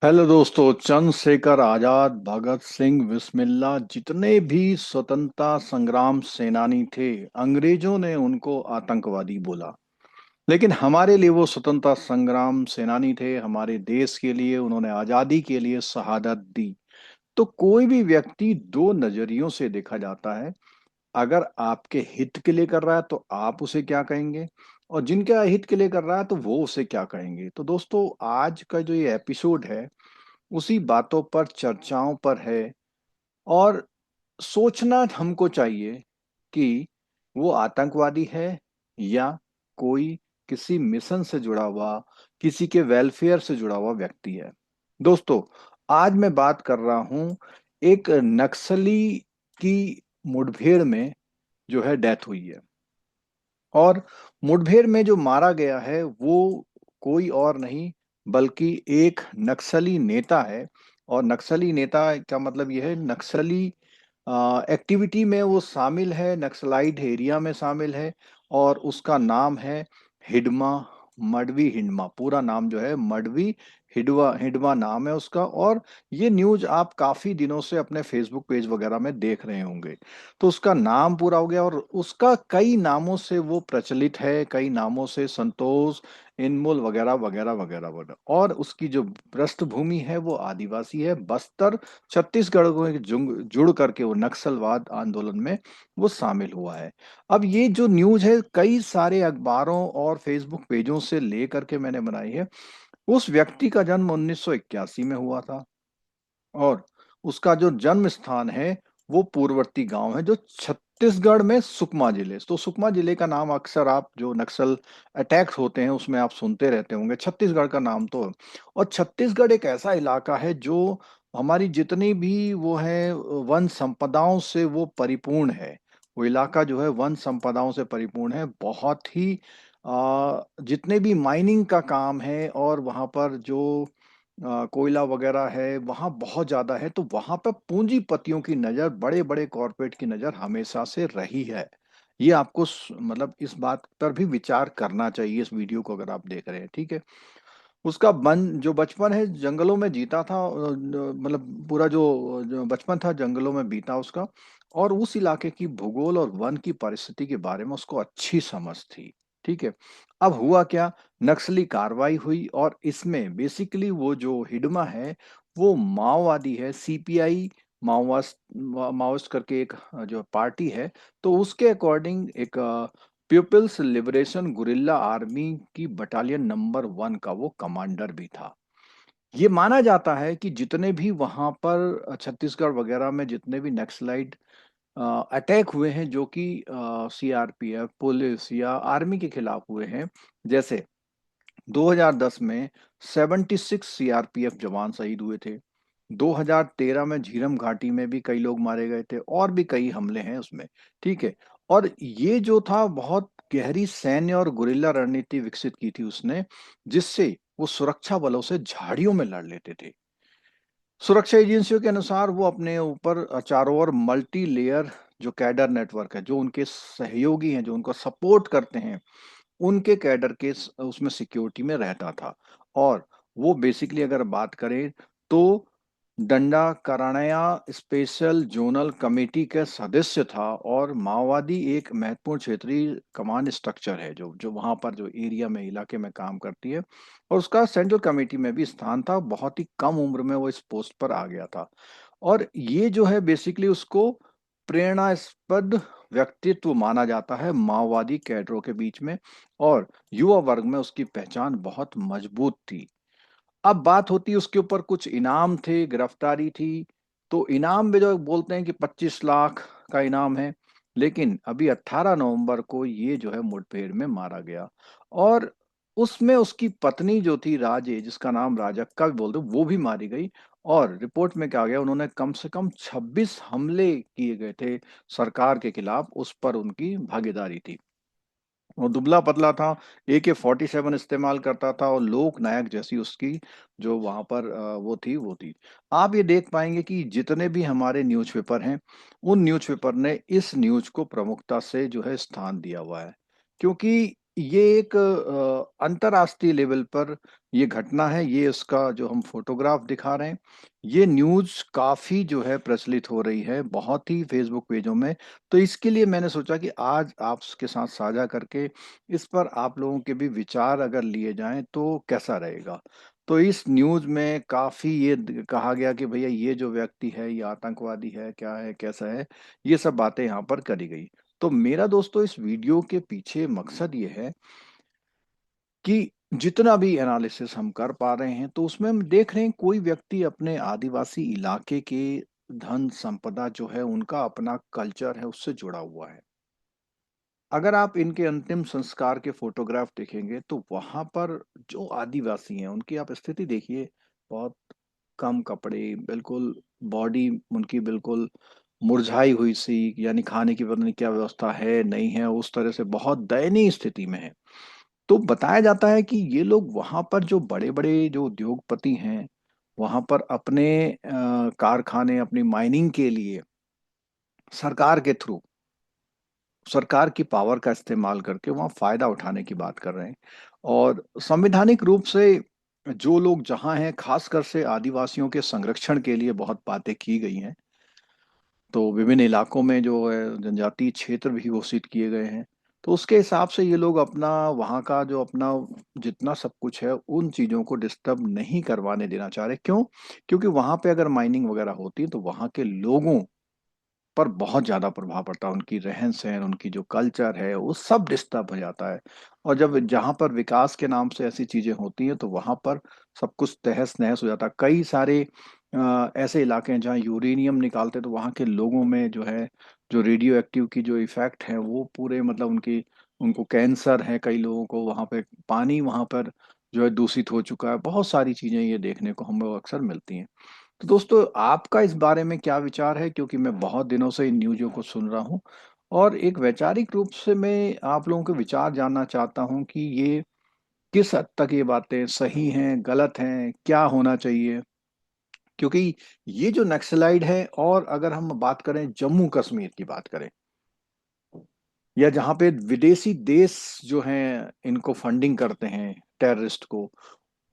Hello दोस्तों, चंद्रशेखर आजाद, भगत सिंह, बिस्मिल्लाह जितने भी स्वतंत्रता संग्राम सेनानी थे, अंग्रेजों ने उनको आतंकवादी बोला। लेकिन हमारे लिए वो स्वतंत्रता संग्राम सेनानी थे। हमारे देश के लिए उन्होंने आजादी के लिए शहादत दी। तो कोई भी व्यक्ति दो नजरियों से देखा जाता है। अगर आपके हित के लिए कर रहा है तो आप उसे क्या कहेंगे, और जिनके हित के लिए कर रहा है तो वो उसे क्या कहेंगे। तो दोस्तों, आज का जो ये एपिसोड है उसी बातों पर, चर्चाओं पर है। और सोचना हमको चाहिए कि वो आतंकवादी है या कोई किसी मिशन से जुड़ा हुआ, किसी के वेलफेयर से जुड़ा हुआ व्यक्ति है। दोस्तों, आज मैं बात कर रहा हूं एक नक्सली की मुठभेड़ में जो है डेथ हुई है। और मुठभेड़ में जो मारा गया है वो कोई और नहीं बल्कि एक नक्सली नेता है। और नक्सली नेता का मतलब यह है, नक्सली एक्टिविटी में वो शामिल है, नक्सलाइट एरिया में शामिल है। और उसका नाम है हिडमा, मडवी हिडमा। पूरा नाम जो है मडवी हिडवा हिडमा नाम है उसका। और ये न्यूज आप काफी दिनों से अपने फेसबुक पेज वगैरह में देख रहे होंगे। तो उसका नाम पूरा हो गया, और उसका कई नामों से वो प्रचलित है, कई नामों से, संतोष, इनमुल वगैरह वगैरह वगैरह वगैरह। और उसकी जो पृष्ठभूमि है वो आदिवासी है, बस्तर छत्तीसगढ़ को एक जुड़ करके वो नक्सलवाद आंदोलन में वो शामिल हुआ है। अब ये जो न्यूज है कई सारे अखबारों और फेसबुक पेजों से ले करके मैंने बनाई है। उस व्यक्ति का जन्म 1981 में हुआ था। और उसका जो जन्म स्थान है वो पूर्ववर्ती गांव है जो छत्तीसगढ़ में सुकमा जिले। तो सुकमा जिले का नाम अक्सर आप जो नक्सल अटैक्स होते हैं उसमें आप सुनते रहते होंगे। छत्तीसगढ़ का नाम तो, और छत्तीसगढ़ एक ऐसा इलाका है जो हमारी जितनी भी वो है वन संपदाओं से वो परिपूर्ण है। वो इलाका जो है वन संपदाओं से परिपूर्ण है। बहुत ही जितने भी माइनिंग का काम है और वहाँ पर जो कोयला वगैरह है वहाँ बहुत ज्यादा है। तो वहां पर पूंजीपतियों की नजर, बड़े बड़े कॉरपोरेट की नजर हमेशा से रही है। ये आपको मतलब इस बात पर भी विचार करना चाहिए इस वीडियो को अगर आप देख रहे हैं, ठीक है। उसका जो बचपन है जंगलों में जीता था, मतलब पूरा जो बचपन था जंगलों में बीता उसका। और उस इलाके की भूगोल और वन की परिस्थिति के बारे में उसको अच्छी समझ थी, ठीक है। अब हुआ क्या, नक्सली कार्रवाई हुई और इसमें बेसिकली वो जो हिडमा है वो माओवादी है, सीपीआई माओवास्ट माओवास्ट करके एक जो पार्टी है। तो उसके अकॉर्डिंग एक पीपल्स लिबरेशन गुरिल्ला आर्मी की बटालियन नंबर 1 का वो कमांडर भी था। ये माना जाता है कि जितने भी वहां पर छत्तीसगढ़ वगैरह में जितने भी नक्सलाइट अटैक हुए हैं जो कि सीआरपीएफ, पुलिस या आर्मी के खिलाफ हुए हैं, जैसे 2010 में 76 सीआरपीएफ जवान शहीद हुए थे। 2013 में झीरम घाटी में भी कई लोग मारे गए थे, और भी कई हमले हैं उसमें, ठीक है। और ये जो था बहुत गहरी सैन्य और गुरिल्ला रणनीति विकसित की थी उसने, जिससे वो सुरक्षा बलों से झाड़ियों में लड़ लेते थे। सुरक्षा एजेंसियों के अनुसार वो अपने ऊपर चारों ओर मल्टी लेयर जो कैडर नेटवर्क है, जो उनके सहयोगी हैं, जो उनको सपोर्ट करते हैं, उनके कैडर के उसमें सिक्योरिटी में रहता था। और वो बेसिकली अगर बात करें तो डंडा कराया स्पेशल जोनल कमेटी का सदस्य था। और माओवादी एक महत्वपूर्ण क्षेत्रीय कमांड स्ट्रक्चर है जो जो वहां पर जो एरिया में, इलाके में काम करती है। और उसका सेंट्रल कमेटी में भी स्थान था। बहुत ही कम उम्र में वो इस पोस्ट पर आ गया था। और ये जो है बेसिकली उसको प्रेरणास्पद व्यक्तित्व माना जाता है माओवादी कैडरों के बीच में। और युवा वर्ग में उसकी पहचान बहुत मजबूत थी। अब बात होती है उसके ऊपर कुछ इनाम थे, गिरफ्तारी थी। तो इनाम में जो बोलते हैं कि 25 लाख का इनाम है। लेकिन अभी 18 नवंबर को ये जो है मुठभेड़ में मारा गया। और उसमें उसकी पत्नी जो थी राजे, जिसका नाम राजक्का भी बोलते, वो भी मारी गई। और रिपोर्ट में कहा गया उन्होंने कम से कम 26 हमले किए गए थे सरकार के खिलाफ, उस पर उनकी भागीदारी थी। वो दुबला पतला था, AK-47 इस्तेमाल करता था, और लोक नायक जैसी उसकी जो वहां पर वो थी। आप ये देख पाएंगे कि जितने भी हमारे न्यूज़पेपर हैं उन न्यूज़पेपर ने इस न्यूज को प्रमुखता से जो है स्थान दिया हुआ है। क्योंकि ये एक अंतर्राष्ट्रीय लेवल पर ये घटना है। ये इसका जो हम फोटोग्राफ दिखा रहे हैं, ये न्यूज़ काफ़ी जो है प्रचलित हो रही है, बहुत ही फेसबुक पेजों में। तो इसके लिए मैंने सोचा कि आज आपके साथ साझा करके इस पर आप लोगों के भी विचार अगर लिए जाएं तो कैसा रहेगा। तो इस न्यूज़ में काफ़ी ये कहा गया कि भैया ये जो व्यक्ति है ये आतंकवादी है, क्या है, कैसा है, ये सब बातें यहाँ पर करी गई। तो मेरा दोस्तों इस वीडियो के पीछे मकसद ये है कि जितना भी एनालिसिस हम कर पा रहे हैं तो उसमें हम देख रहे हैं कोई व्यक्ति अपने आदिवासी इलाके के धन संपदा जो है उनका अपना कल्चर है उससे जुड़ा हुआ है। अगर आप इनके अंतिम संस्कार के फोटोग्राफ देखेंगे तो वहां पर जो आदिवासी हैं उनकी आप स्थिति देखिए। बहुत कम कपड़े, बिल्कुल बॉडी उनकी बिल्कुल मुरझाई हुई सी, यानी खाने की पता नहीं क्या व्यवस्था है नहीं है, उस तरह से बहुत दयनीय स्थिति में है। तो बताया जाता है कि ये लोग वहां पर जो बड़े बड़े जो उद्योगपति हैं वहां पर अपने कारखाने, अपनी माइनिंग के लिए सरकार के थ्रू, सरकार की पावर का इस्तेमाल करके वहां फायदा उठाने की बात कर रहे हैं। और संवैधानिक रूप से जो लोग जहां हैं, खासकर से आदिवासियों के संरक्षण के लिए बहुत बातें की गई हैं। तो विभिन्न इलाकों में जो है जनजातीय क्षेत्र भी घोषित किए गए हैं। तो उसके हिसाब से ये लोग अपना वहाँ का जो अपना जितना सब कुछ है उन चीज़ों को डिस्टर्ब नहीं करवाने देना चाह रहे। क्यों? क्योंकि वहाँ पे अगर माइनिंग वगैरह होती है तो वहाँ के लोगों पर बहुत ज़्यादा प्रभाव पड़ता है। उनकी रहन-सहन, उनकी जो कल्चर है, वो सब डिस्टर्ब हो जाता है। और जब जहाँ पर विकास के नाम से ऐसी चीज़ें होती हैं, तो वहाँ पर सब कुछ तहस-नहस हो जाता है। कई सारे ऐसे इलाके हैं जहाँ यूरेनियम निकालते हैं, तो वहाँ के लोगों में जो है, जो रेडियो एक्टिव की जो इफ़ेक्ट है, वो पूरे मतलब उनकी उनको कैंसर है कई लोगों को। वहाँ पे पानी वहाँ पर जो है दूषित हो चुका है। बहुत सारी चीज़ें ये देखने को हमें अक्सर मिलती हैं। तो दोस्तों आपका इस बारे में क्या विचार है? क्योंकि मैं बहुत दिनों से इन न्यूज़ों को सुन रहा हूँ और एक वैचारिक रूप से मैं आप लोगों के विचार जानना चाहता हूँ कि ये किस हद तक ये बातें सही हैं, गलत हैं, क्या होना चाहिए? क्योंकि ये जो नक्सलाइट है, और अगर हम बात करें जम्मू कश्मीर की बात करें, या जहाँ पे विदेशी देश जो हैं इनको फंडिंग करते हैं टेररिस्ट को,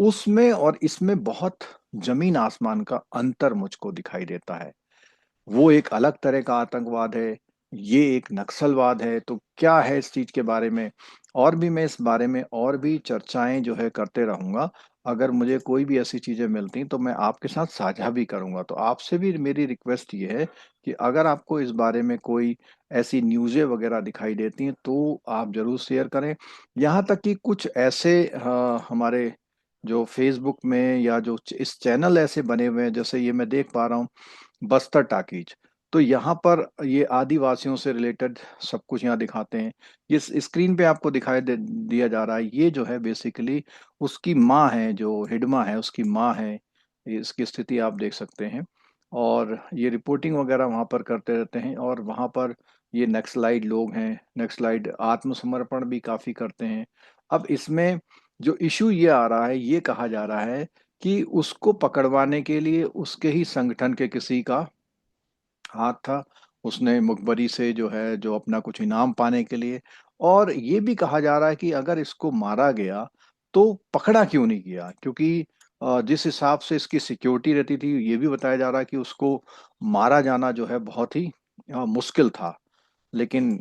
उसमें और इसमें बहुत जमीन आसमान का अंतर मुझको दिखाई देता है। वो एक अलग तरह का आतंकवाद है, ये एक नक्सलवाद है। तो क्या है इस चीज के बारे में, और भी मैं इस बारे में और भी चर्चाएं जो है करते रहूंगा। अगर मुझे कोई भी ऐसी चीजें मिलती तो मैं आपके साथ साझा भी करूंगा। तो आपसे भी मेरी रिक्वेस्ट ये है कि अगर आपको इस बारे में कोई ऐसी न्यूज़ें वगैरह दिखाई देती हैं तो आप जरूर शेयर करें। यहाँ तक कि कुछ ऐसे हमारे जो फेसबुक में या जो इस चैनल ऐसे बने हुए हैं, जैसे ये मैं देख पा रहा हूँ बस्तर टाकीज। तो यहाँ पर ये आदिवासियों से रिलेटेड सब कुछ यहाँ दिखाते हैं। ये स्क्रीन पे आपको दिया जा रहा है, ये जो है बेसिकली उसकी माँ है, जो हिडमा है उसकी माँ है। इसकी स्थिति आप देख सकते हैं। और ये रिपोर्टिंग वगैरह वहाँ पर करते रहते हैं, और वहाँ पर ये नक्सलाइट लोग हैं, नक्सलाइट आत्मसमर्पण भी काफी करते हैं। अब इसमें जो इशू ये आ रहा है, ये कहा जा रहा है कि उसको पकड़वाने के लिए उसके ही संगठन के किसी का हाथ था। उसने मुखबरी से जो है जो अपना कुछ इनाम पाने के लिए। और ये भी कहा जा रहा है कि अगर इसको मारा गया तो पकड़ा क्यों नहीं गया, क्योंकि जिस हिसाब से इसकी सिक्योरिटी रहती थी, ये भी बताया जा रहा है कि उसको मारा जाना जो है बहुत ही मुश्किल था। लेकिन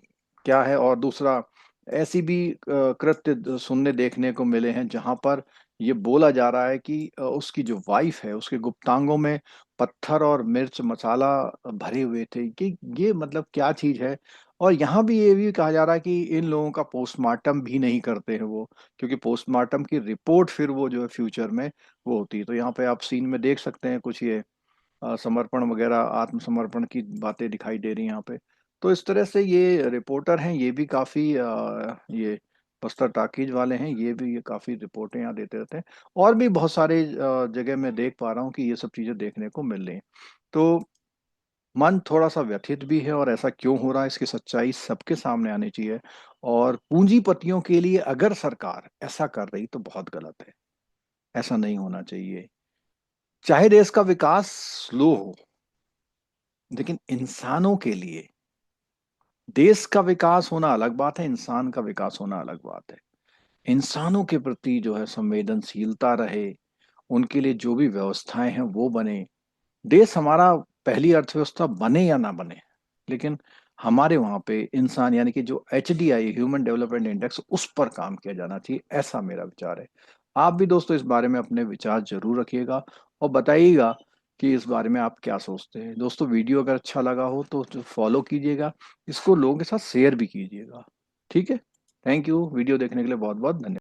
क्या है, और दूसरा ऐसी भी कृत्य सुनने देखने को मिले हैं जहां पर ये बोला जा रहा है कि उसकी जो वाइफ है उसके गुप्तांगों में पत्थर और मिर्च मसाला भरे हुए थे। कि ये मतलब क्या चीज है। और यहाँ भी ये भी कहा जा रहा है कि इन लोगों का पोस्टमार्टम भी नहीं करते हैं वो, क्योंकि पोस्टमार्टम की रिपोर्ट फिर वो जो है फ्यूचर में वो होती है। तो यहाँ पे आप सीन में देख सकते हैं कुछ ये समर्पण वगैरह, आत्मसमर्पण की बातें दिखाई दे रही हैं यहाँ पे। तो इस तरह से ये रिपोर्टर हैं, ये भी काफी ये बस्तर टाकीज वाले हैं, ये भी ये काफी रिपोर्टें यहाँ देते रहते हैं। और भी बहुत सारे जगह मैं देख पा रहा हूँ कि ये सब चीजें देखने को मिल रही हैं। तो मन थोड़ा सा व्यथित भी है, और ऐसा क्यों हो रहा है इसकी सच्चाई सबके सामने आनी चाहिए। और पूंजीपतियों के लिए अगर सरकार ऐसा कर रही तो बहुत गलत है, ऐसा नहीं होना चाहिए। चाहे देश का विकास स्लो हो, लेकिन इंसानों के लिए देश का विकास होना अलग बात है, इंसान का विकास होना अलग बात है। इंसानों के प्रति जो है संवेदनशीलता रहे, उनके लिए जो भी व्यवस्थाएं हैं वो बने। देश हमारा पहली अर्थव्यवस्था बने या ना बने, लेकिन हमारे वहां पे इंसान यानी कि जो HDI, ह्यूमन डेवलपमेंट इंडेक्स, उस पर काम किया जाना चाहिए, ऐसा मेरा विचार है। आप भी दोस्तों इस बारे में अपने विचार जरूर रखिएगा और बताइएगा कि इस बारे में आप क्या सोचते हैं। दोस्तों वीडियो अगर अच्छा लगा हो तो फॉलो कीजिएगा, इसको लोगों के साथ शेयर भी कीजिएगा। ठीक है, थैंक यू। वीडियो देखने के लिए बहुत बहुत धन्यवाद।